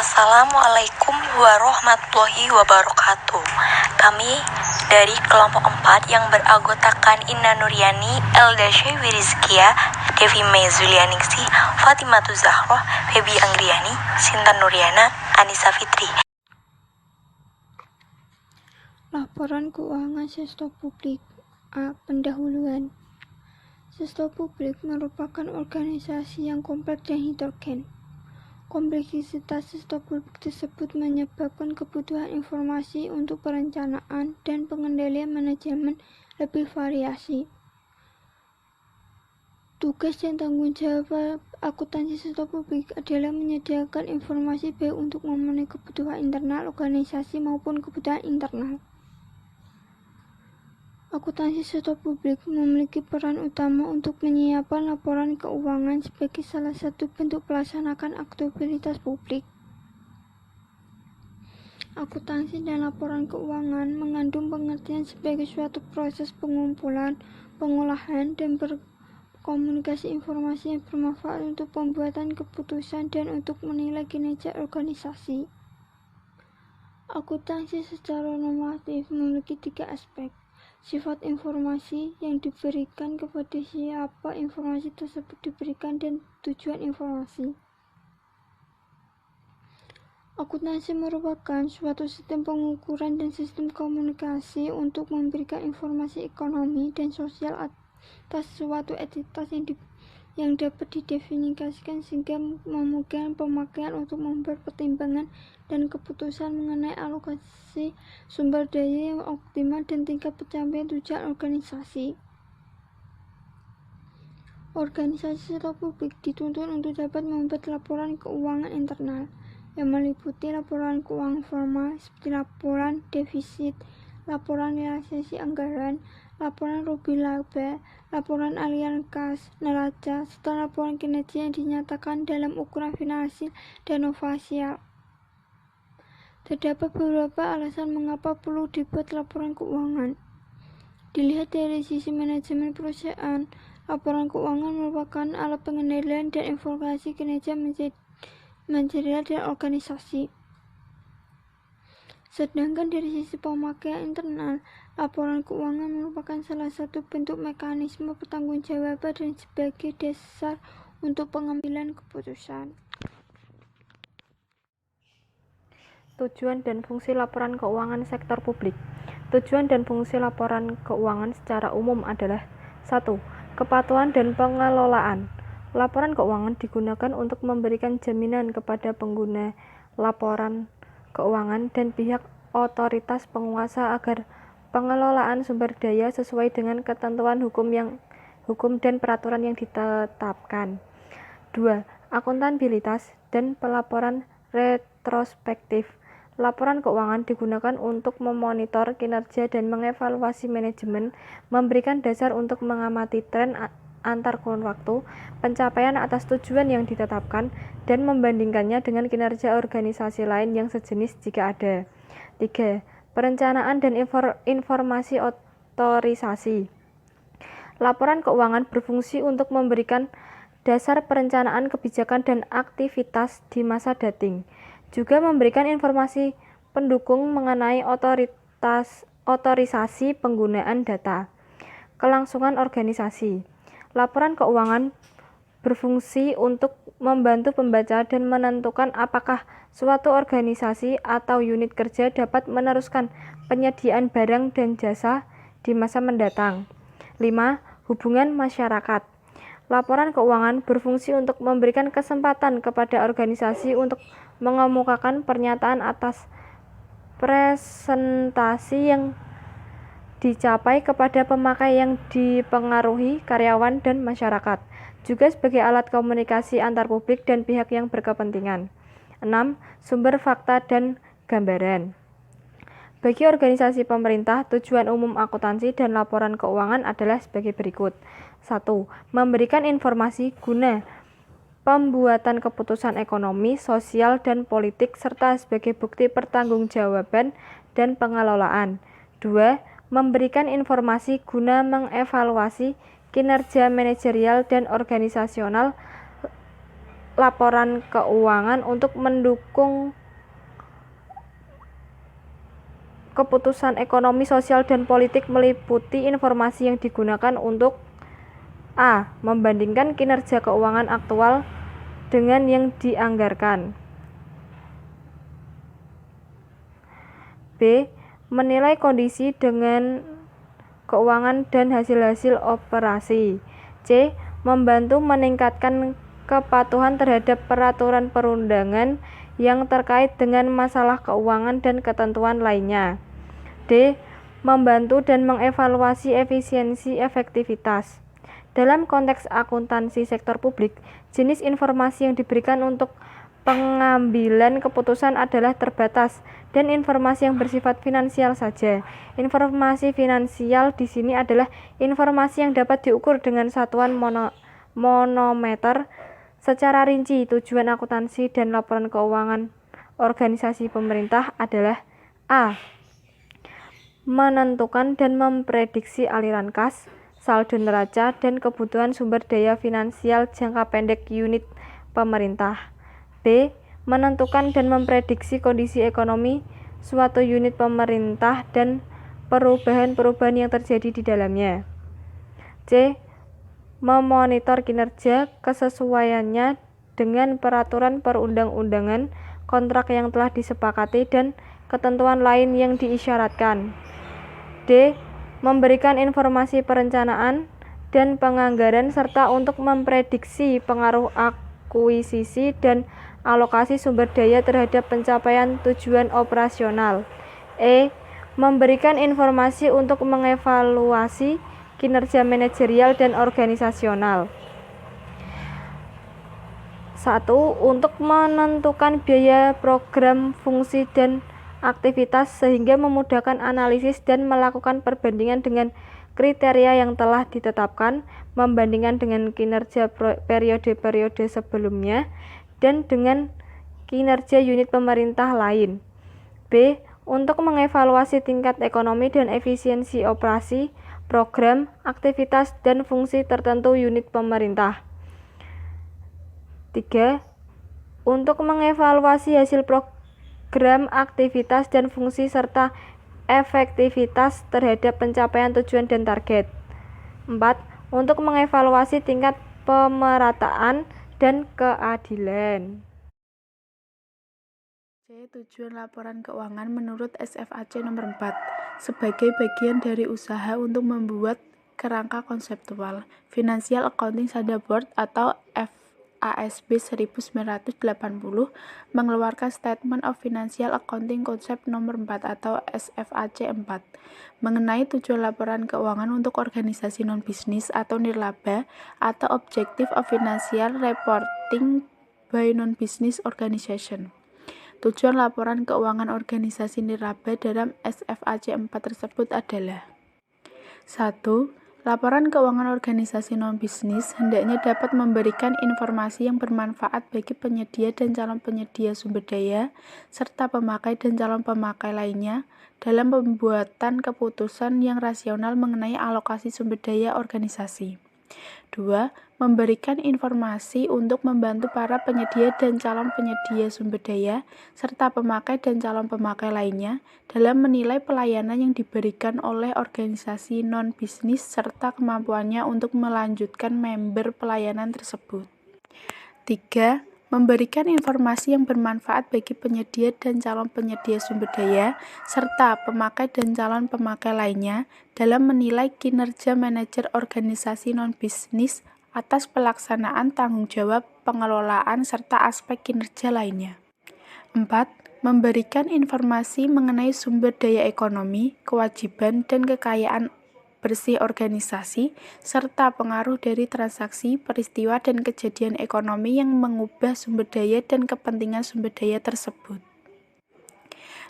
Assalamualaikum warahmatullahi wabarakatuh. Kami dari kelompok 4 yang beranggotakan Inna Nuryani, Elda Syewi Rizkia, Devi May Zulianingsih, Fatimatu Zahroh, Febi Anggriani, Sinta Nuryana, Anissa Fitri. Laporan keuangan sektor publik. A. Pendahuluan. Sektor publik merupakan organisasi yang kompleks dan heterogen. Kompleksitas sektor publik tersebut menyebabkan kebutuhan informasi untuk perencanaan dan pengendalian manajemen lebih variasi. Tugas dan tanggung jawab akuntansi sektor publik adalah menyediakan informasi baik untuk memenuhi kebutuhan internal organisasi maupun kebutuhan internal. Akuntansi sektor publik memiliki peran utama untuk menyiapkan laporan keuangan sebagai salah satu bentuk pelaksanaan aktivitas publik. Akuntansi dan laporan keuangan mengandung pengertian sebagai suatu proses pengumpulan, pengolahan, dan berkomunikasi informasi yang bermanfaat untuk pembuatan keputusan dan untuk menilai kinerja organisasi. Akuntansi secara normatif memiliki 3 aspek. Sifat informasi yang diberikan, kepada siapa informasi tersebut diberikan, dan tujuan informasi. Akuntansi merupakan suatu sistem pengukuran dan sistem komunikasi untuk memberikan informasi ekonomi dan sosial atas suatu entitas yang dapat didefinisikan sehingga memungkinkan pemakaian untuk membuat pertimbangan dan keputusan mengenai alokasi sumber daya yang optimal dan tingkat pencapaian tujuan organisasi. Organisasi sektor publik dituntut untuk dapat membuat laporan keuangan internal yang meliputi laporan keuangan formal seperti laporan defisit, laporan realisasi anggaran, laporan rugi laba, laporan aliran kas, neraca, serta laporan kinerja yang dinyatakan dalam ukuran finansial dan ofisial. Terdapat beberapa alasan mengapa perlu dibuat laporan keuangan. Dilihat dari sisi manajemen perusahaan, laporan keuangan merupakan alat pengendalian dan informasi kinerja manajerial dan organisasi. Sedangkan dari sisi pemakaian internal, laporan keuangan merupakan salah satu bentuk mekanisme pertanggungjawaban dan sebagai dasar untuk pengambilan keputusan. Tujuan dan fungsi laporan keuangan sektor publik. Tujuan dan fungsi laporan keuangan secara umum adalah 1. Kepatuhan dan pengelolaan. Laporan keuangan digunakan untuk memberikan jaminan kepada pengguna laporan keuangan dan pihak otoritas penguasa agar pengelolaan sumber daya sesuai dengan ketentuan hukum dan peraturan yang ditetapkan. 2. Akuntabilitas dan pelaporan retrospektif. Laporan keuangan digunakan untuk memonitor kinerja dan mengevaluasi manajemen, memberikan dasar untuk mengamati tren antar kurun waktu, pencapaian atas tujuan yang ditetapkan, dan membandingkannya dengan kinerja organisasi lain yang sejenis jika ada. 3. Perencanaan dan informasi otorisasi. Laporan keuangan berfungsi untuk memberikan dasar perencanaan kebijakan dan aktivitas di masa dating, juga memberikan informasi pendukung mengenai otorisasi penggunaan data. Kelangsungan organisasi. Laporan keuangan berfungsi untuk membantu pembaca dan menentukan apakah suatu organisasi atau unit kerja dapat meneruskan penyediaan barang dan jasa di masa mendatang. 5. Hubungan masyarakat. Laporan keuangan berfungsi untuk memberikan kesempatan kepada organisasi untuk mengemukakan pernyataan atas presentasi yang dicapai kepada pemakai yang dipengaruhi karyawan dan masyarakat, juga sebagai alat komunikasi antar publik dan pihak yang berkepentingan. 6. Sumber fakta dan gambaran. Bagi organisasi pemerintah, tujuan umum akuntansi dan laporan keuangan adalah sebagai berikut. 1. Memberikan informasi guna pembuatan keputusan ekonomi, sosial, dan politik, serta sebagai bukti pertanggungjawaban dan pengelolaan. 2. Memberikan informasi guna mengevaluasi kinerja manajerial dan organisasional laporan keuangan untuk mendukung keputusan ekonomi, sosial, dan politik meliputi informasi yang digunakan untuk A. Membandingkan kinerja keuangan aktual dengan yang dianggarkan. B. Menilai kondisi dengan keuangan dan hasil-hasil operasi. C. Membantu meningkatkan kepatuhan terhadap peraturan perundangan yang terkait dengan masalah keuangan dan ketentuan lainnya. D. Membantu dan mengevaluasi efisiensi efektivitas. Dalam konteks akuntansi sektor publik, jenis informasi yang diberikan untuk pengambilan keputusan adalah terbatas dan informasi yang bersifat finansial saja. Informasi finansial di sini adalah informasi yang dapat diukur dengan satuan monometer secara rinci. Tujuan akuntansi dan laporan keuangan organisasi pemerintah adalah A. Menentukan dan memprediksi aliran kas, saldo neraca, dan kebutuhan sumber daya finansial jangka pendek unit pemerintah. B. Menentukan dan memprediksi kondisi ekonomi suatu unit pemerintah dan perubahan-perubahan yang terjadi di dalamnya. C. Memonitor kinerja kesesuaiannya dengan peraturan perundang-undangan, kontrak yang telah disepakati, dan ketentuan lain yang diisyaratkan. D. Memberikan informasi perencanaan dan penganggaran serta untuk memprediksi pengaruh akuisisi dan alokasi sumber daya terhadap pencapaian tujuan operasional. E. Memberikan informasi untuk mengevaluasi kinerja manajerial dan organisasional. 1. Untuk menentukan biaya program, fungsi, dan aktivitas sehingga memudahkan analisis dan melakukan perbandingan dengan kriteria yang telah ditetapkan, membandingkan dengan kinerja periode-periode sebelumnya dan dengan kinerja unit pemerintah lain. B. Untuk mengevaluasi tingkat ekonomi dan efisiensi operasi, program, aktivitas, dan fungsi tertentu unit pemerintah. 3. Untuk mengevaluasi hasil program, aktivitas, dan fungsi serta efektivitas terhadap pencapaian tujuan dan target. 4. Untuk mengevaluasi tingkat pemerataan dan keadilan. C. Tujuan laporan keuangan menurut SFAC nomor 4 sebagai bagian dari usaha untuk membuat kerangka konseptual Financial Accounting Standards Board atau FASB 1980 mengeluarkan Statement of Financial Accounting Concept nomor 4 atau SFAC 4 mengenai tujuan laporan keuangan untuk organisasi non-bisnis atau nirlaba atau Objective of Financial Reporting by Non-Business Organization. Tujuan laporan keuangan organisasi nirlaba dalam SFAC 4 tersebut adalah 1. Laporan keuangan organisasi non-bisnis hendaknya dapat memberikan informasi yang bermanfaat bagi penyedia dan calon penyedia sumber daya, serta pemakai dan calon pemakai lainnya dalam pembuatan keputusan yang rasional mengenai alokasi sumber daya organisasi. 2. Memberikan informasi untuk membantu para penyedia dan calon penyedia sumber daya, serta pemakai dan calon pemakai lainnya dalam menilai pelayanan yang diberikan oleh organisasi non-bisnis serta kemampuannya untuk melanjutkan member pelayanan tersebut. 3. Memberikan informasi yang bermanfaat bagi penyedia dan calon penyedia sumber daya, serta pemakai dan calon pemakai lainnya dalam menilai kinerja manajer organisasi non-bisnis atas pelaksanaan tanggung jawab pengelolaan serta aspek kinerja lainnya. 4. Memberikan informasi mengenai sumber daya ekonomi, kewajiban, dan kekayaan bersih organisasi, serta pengaruh dari transaksi, peristiwa, dan kejadian ekonomi yang mengubah sumber daya dan kepentingan sumber daya tersebut.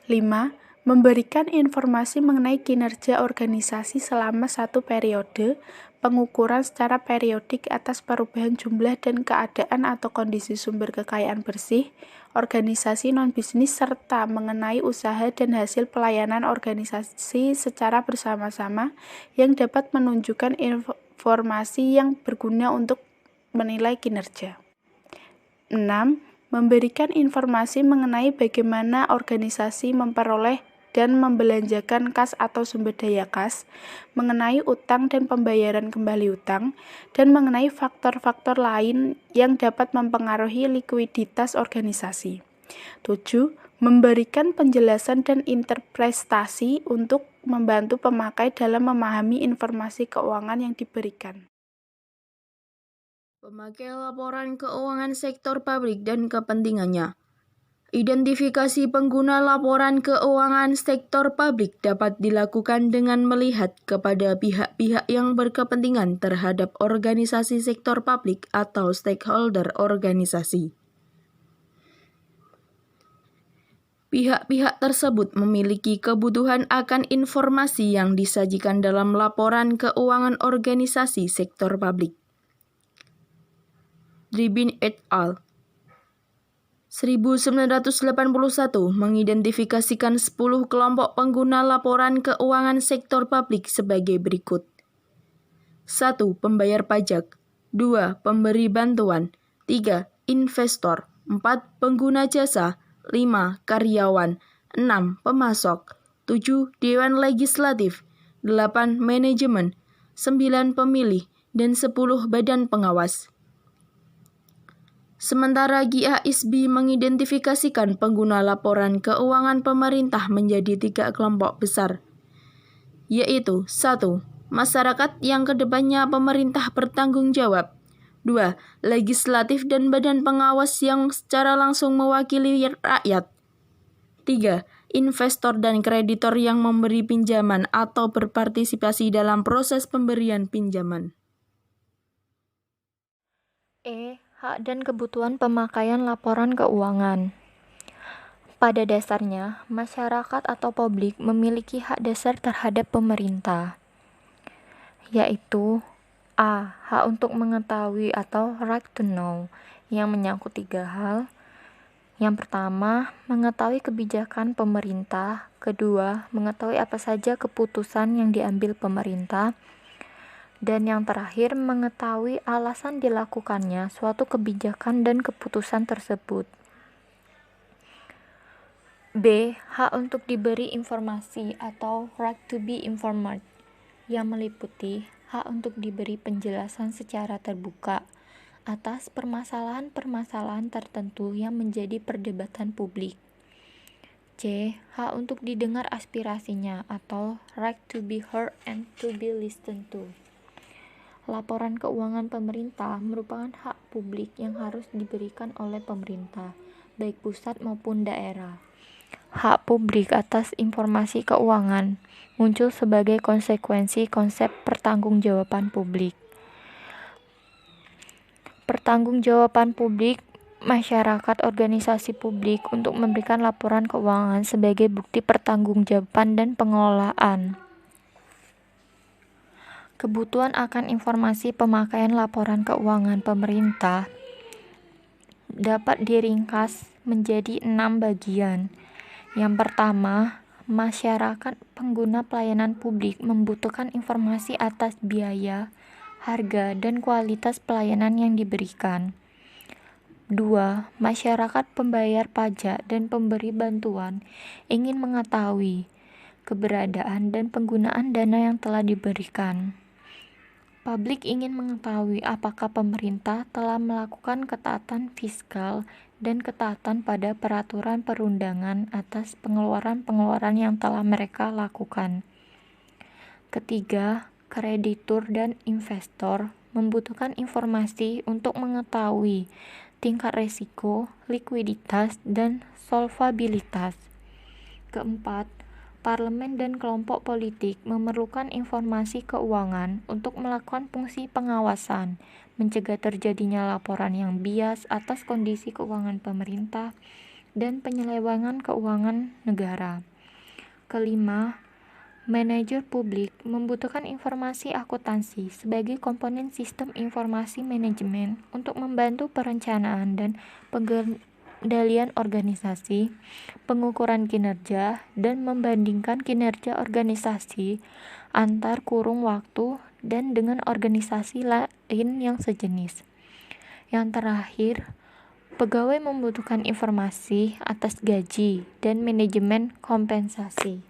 5. Memberikan informasi mengenai kinerja organisasi selama satu periode, pengukuran secara periodik atas perubahan jumlah dan keadaan atau kondisi sumber kekayaan bersih organisasi non-bisnis serta mengenai usaha dan hasil pelayanan organisasi secara bersama-sama yang dapat menunjukkan informasi yang berguna untuk menilai kinerja. 6. Memberikan informasi mengenai bagaimana organisasi memperoleh dan membelanjakan kas atau sumber daya kas, mengenai utang dan pembayaran kembali utang, dan mengenai faktor-faktor lain yang dapat mempengaruhi likuiditas organisasi. 7. Memberikan penjelasan dan interpretasi untuk membantu pemakai dalam memahami informasi keuangan yang diberikan. Pemakai laporan keuangan sektor publik dan kepentingannya. Identifikasi pengguna laporan keuangan sektor publik dapat dilakukan dengan melihat kepada pihak-pihak yang berkepentingan terhadap organisasi sektor publik atau stakeholder organisasi. Pihak-pihak tersebut memiliki kebutuhan akan informasi yang disajikan dalam laporan keuangan organisasi sektor publik. Dribin et al. 1981 mengidentifikasikan 10 kelompok pengguna laporan keuangan sektor publik sebagai berikut. 1. Pembayar pajak. 2. Pemberi bantuan. 3. Investor. 4. Pengguna jasa. 5. Karyawan. 6. Pemasok. 7. Dewan Legislatif. 8. Manajemen. 9. Pemilih. Dan 10. Badan Pengawas. Sementara GIAISB mengidentifikasikan pengguna laporan keuangan pemerintah menjadi 3 kelompok besar, yaitu 1. Masyarakat yang kedepannya pemerintah bertanggung jawab. 2. Legislatif dan badan pengawas yang secara langsung mewakili rakyat. 3. Investor dan kreditor yang memberi pinjaman atau berpartisipasi dalam proses pemberian pinjaman. Hak dan kebutuhan pemakaian laporan keuangan. Pada dasarnya, masyarakat atau publik memiliki hak dasar terhadap pemerintah, yaitu A. Hak untuk mengetahui atau right to know, yang menyangkut 3 hal. Yang pertama, mengetahui kebijakan pemerintah. Kedua, mengetahui apa saja keputusan yang diambil pemerintah. Dan yang terakhir, mengetahui alasan dilakukannya suatu kebijakan dan keputusan tersebut. B. Hak untuk diberi informasi atau right to be informed, yang meliputi hak untuk diberi penjelasan secara terbuka atas permasalahan-permasalahan tertentu yang menjadi perdebatan publik. C. Hak untuk didengar aspirasinya atau right to be heard and to be listened to. Laporan keuangan pemerintah merupakan hak publik yang harus diberikan oleh pemerintah, baik pusat maupun daerah. Hak publik atas informasi keuangan muncul sebagai konsekuensi konsep pertanggungjawaban publik. Pertanggungjawaban publik masyarakat organisasi publik untuk memberikan laporan keuangan sebagai bukti pertanggungjawaban dan pengelolaan. Kebutuhan akan informasi pemakaian laporan keuangan pemerintah dapat diringkas menjadi 6 bagian. Yang pertama, masyarakat pengguna pelayanan publik membutuhkan informasi atas biaya, harga, dan kualitas pelayanan yang diberikan. 2. Masyarakat pembayar pajak dan pemberi bantuan ingin mengetahui keberadaan dan penggunaan dana yang telah diberikan. Publik ingin mengetahui apakah pemerintah telah melakukan ketaatan fiskal dan ketaatan pada peraturan perundangan atas pengeluaran-pengeluaran yang telah mereka lakukan. Ketiga, kreditur dan investor membutuhkan informasi untuk mengetahui tingkat risiko, likuiditas, dan solvabilitas. Keempat, parlemen dan kelompok politik memerlukan informasi keuangan untuk melakukan fungsi pengawasan, mencegah terjadinya laporan yang bias atas kondisi keuangan pemerintah, dan penyelewengan keuangan negara. Kelima, manajer publik membutuhkan informasi akuntansi sebagai komponen sistem informasi manajemen untuk membantu perencanaan dan pengendalian organisasi, pengukuran kinerja, dan membandingkan kinerja organisasi antar kurun waktu dan dengan organisasi lain yang sejenis. Yang terakhir, Pegawai membutuhkan informasi atas gaji dan manajemen kompensasi.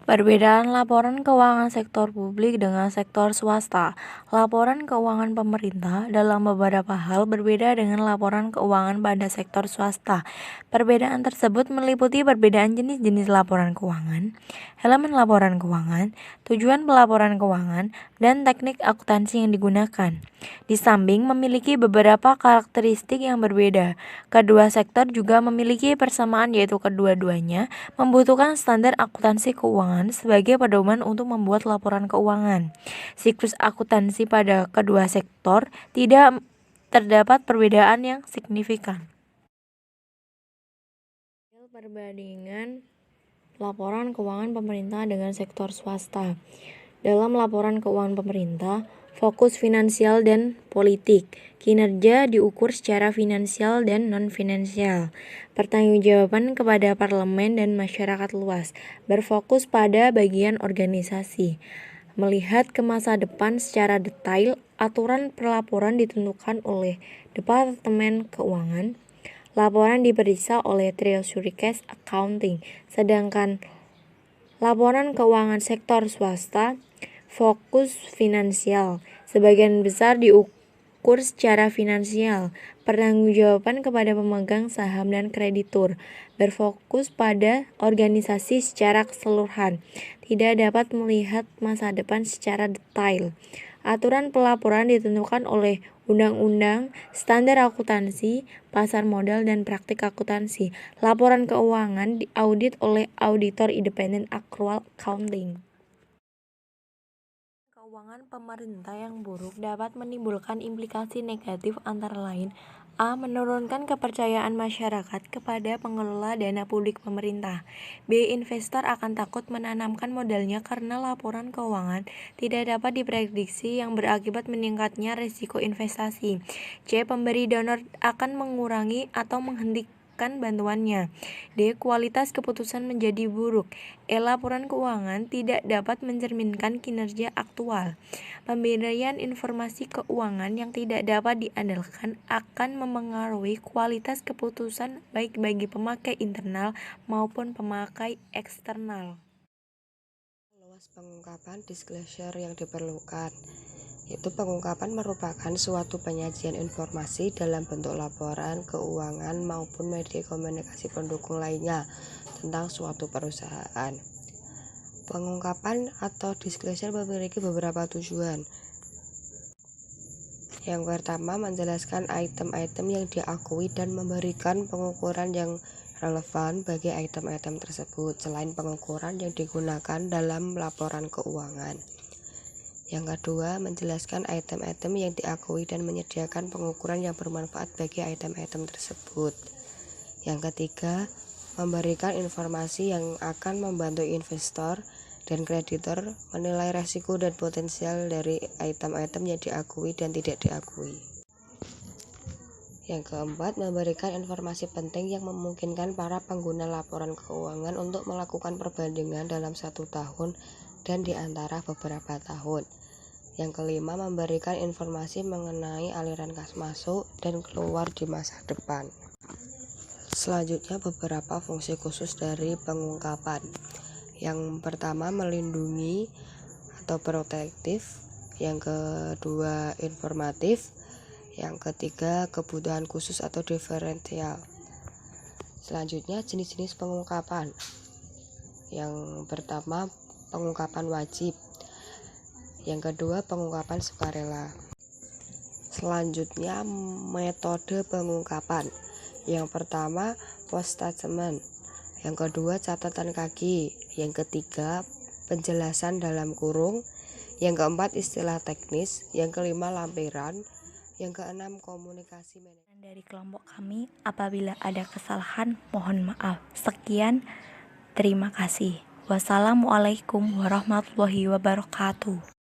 Perbedaan laporan keuangan sektor publik dengan sektor swasta. Laporan keuangan pemerintah dalam beberapa hal berbeda dengan laporan keuangan pada sektor swasta. Perbedaan tersebut meliputi perbedaan jenis-jenis laporan keuangan, elemen laporan keuangan, tujuan pelaporan keuangan, dan teknik akuntansi yang digunakan. Di samping memiliki beberapa karakteristik yang berbeda, kedua sektor juga memiliki persamaan, yaitu kedua-duanya membutuhkan standar akuntansi keuangan sebagai pedoman untuk membuat laporan keuangan. Siklus akuntansi pada kedua sektor tidak terdapat perbedaan yang signifikan. Perbandingan laporan keuangan pemerintah dengan sektor swasta. Dalam laporan keuangan pemerintah, fokus finansial dan politik. Kinerja diukur secara finansial dan non-finansial. Pertanggungjawaban kepada parlemen dan masyarakat luas. Berfokus pada bagian organisasi. Melihat ke masa depan secara detail, aturan pelaporan ditentukan oleh Departemen Keuangan. Laporan diperiksa oleh Treasury Cash Accounting. Sedangkan laporan keuangan sektor swasta fokus finansial. Sebagian besar diukur secara finansial. Pertanggungjawaban kepada pemegang saham dan kreditur. Berfokus pada organisasi secara keseluruhan. Tidak dapat melihat masa depan secara detail. Aturan pelaporan ditentukan oleh Undang-Undang, Standar Akuntansi, Pasar Modal, dan Praktik Akuntansi. Laporan keuangan diaudit oleh auditor independen Accrual Accounting. Keuangan pemerintah yang buruk dapat menimbulkan implikasi negatif antara lain: A. Menurunkan kepercayaan masyarakat kepada pengelola dana publik pemerintah. B. Investor akan takut menanamkan modalnya karena laporan keuangan tidak dapat diprediksi yang berakibat meningkatnya risiko investasi. C. Pemberi donor akan mengurangi atau menghentikan bantuannya. D. Kualitas keputusan menjadi buruk. E. Laporan keuangan tidak dapat mencerminkan kinerja aktual. Pemberian informasi keuangan yang tidak dapat diandalkan akan memengaruhi kualitas keputusan baik bagi pemakai internal maupun pemakai eksternal. Luas pengungkapan disclosure yang diperlukan. Itu pengungkapan merupakan suatu penyajian informasi dalam bentuk laporan keuangan maupun media komunikasi pendukung lainnya tentang suatu perusahaan. Pengungkapan atau disclosure memiliki beberapa tujuan. Yang pertama, menjelaskan item-item yang diakui dan memberikan pengukuran yang relevan bagi item-item tersebut selain pengukuran yang digunakan dalam laporan keuangan. Yang kedua, menjelaskan item-item yang diakui dan menyediakan pengukuran yang bermanfaat bagi item-item tersebut. Yang ketiga, memberikan informasi yang akan membantu investor dan kreditor menilai resiko dan potensial dari item-item yang diakui dan tidak diakui. Yang keempat, memberikan informasi penting yang memungkinkan para pengguna laporan keuangan untuk melakukan perbandingan dalam 1 tahun dan di antara beberapa tahun. Yang kelima, memberikan informasi mengenai aliran kas masuk dan keluar di masa depan. Selanjutnya, beberapa fungsi khusus dari pengungkapan. Yang pertama, melindungi atau protektif. Yang kedua, informatif. Yang ketiga, kebutuhan khusus atau diferensial. Selanjutnya, jenis-jenis pengungkapan. Yang pertama, pengungkapan wajib. Yang kedua, pengungkapan sukarela. Selanjutnya, metode pengungkapan. Yang pertama, post statement. Yang kedua, catatan kaki. Yang ketiga, penjelasan dalam kurung. Yang keempat, istilah teknis. Yang kelima, lampiran. Yang keenam, komunikasi manajemen. Dari kelompok kami, apabila ada kesalahan, mohon maaf. Sekian, terima kasih. Wassalamualaikum warahmatullahi wabarakatuh.